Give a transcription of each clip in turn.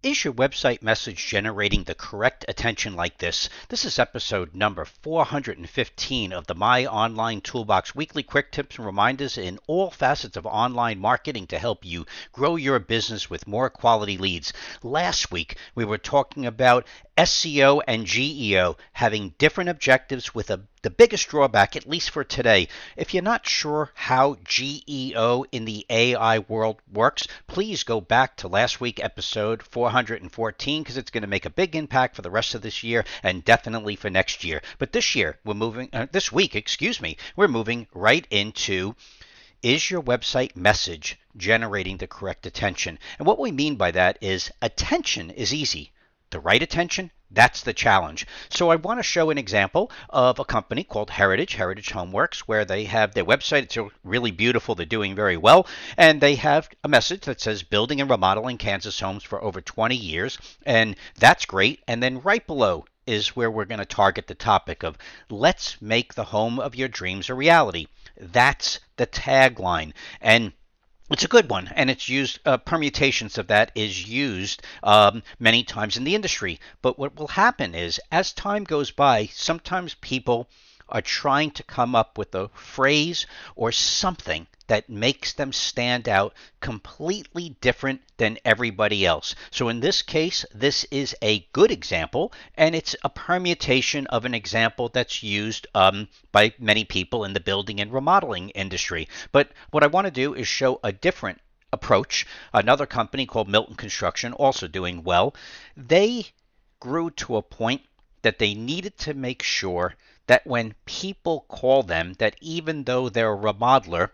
Is your website message generating the correct attention like this? This is episode number 415 of the My Online Toolbox weekly quick tips and reminders in all facets of online marketing to help you grow your business with more quality leads. Last week, we were talking about SEO and GEO having different objectives with the biggest drawback, at least for today. If you're not sure how GEO in the AI world works, please go back to last week's episode 414 because it's going to make a big impact for the rest of this year and definitely for next year. But this week, we're moving right into, is your website message generating the correct attention? And what we mean by that is attention is easy. The right attention, that's the challenge. So I want to show an example of a company called Heritage Homeworks, where they have their website. It's really beautiful. They're doing very well. And they have a message that says building and remodeling Kansas homes for over 20 years. And that's great. And then right below is where we're going to target the topic of let's make the home of your dreams a reality. That's the tagline. And it's a good one, and it's used, permutations of that is used many times in the industry. But what will happen is, as time goes by, sometimes people are trying to come up with a phrase or something that makes them stand out completely different than everybody else. So in this case, this is a good example, and it's a permutation of an example that's used by many people in the building and remodeling industry. But what I want to do is show a different approach. Another company called Milton Construction, also doing well. They grew to a point that they needed to make sure that when people call them, that even though they're a remodeler,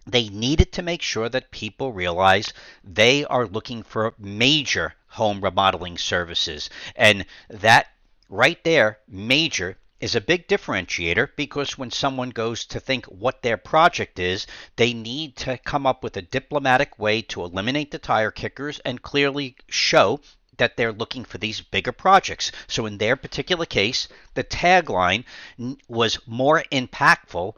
they needed to make sure that people realize they are looking for major home remodeling services. And that right there, major, is a big differentiator, because when someone goes to think what their project is, they need to come up with a diplomatic way to eliminate the tire kickers and clearly show that they're looking for these bigger projects. So in their particular case, the tagline was more impactful,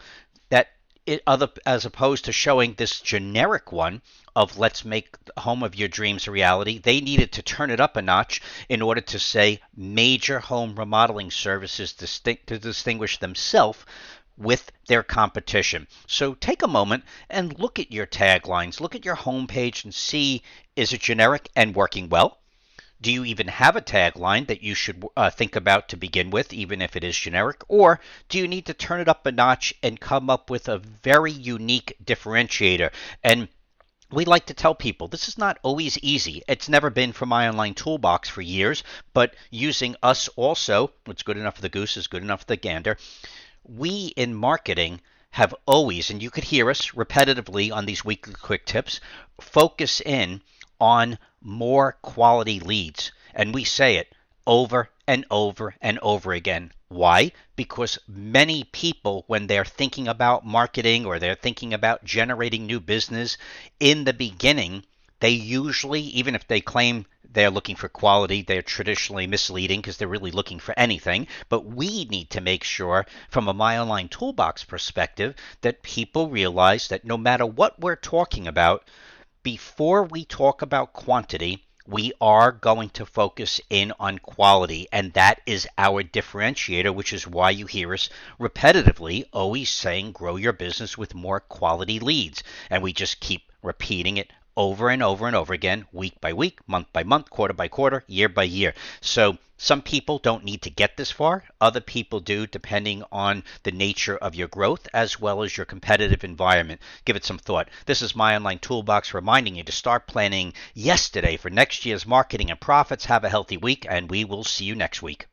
as opposed to showing this generic one of let's make the home of your dreams a reality. They needed to turn it up a notch in order to say major home remodeling services to distinguish themselves with their competition. So take a moment and look at your taglines, look at your homepage and see, is it generic and working well? Do you even have a tagline that you should think about to begin with, even if it is generic? Or do you need to turn it up a notch and come up with a very unique differentiator? And we like to tell people this is not always easy. It's never been for My Online Toolbox for years, but using us also, what's good enough for the goose is good enough for the gander. We in marketing have always, and you could hear us repetitively on these weekly quick tips, focus in on more quality leads. And we say it over and over and over again. Why? Because many people, when they're thinking about marketing or they're thinking about generating new business, in the beginning, they usually, even if they claim they're looking for quality, they're traditionally misleading because they're really looking for anything. But we need to make sure, from a My Online Toolbox perspective, that people realize that no matter what we're talking about, before we talk about quantity, we are going to focus in on quality, and that is our differentiator, which is why you hear us repetitively always saying grow your business with more quality leads. And we just keep repeating it over and over and over again, week by week, month by month, quarter by quarter, year by year. So some people don't need to get this far. Other people do, depending on the nature of your growth as well as your competitive environment. Give it some thought. This is My Online Toolbox reminding you to start planning yesterday for next year's marketing and profits. Have a healthy week, and we will see you next week.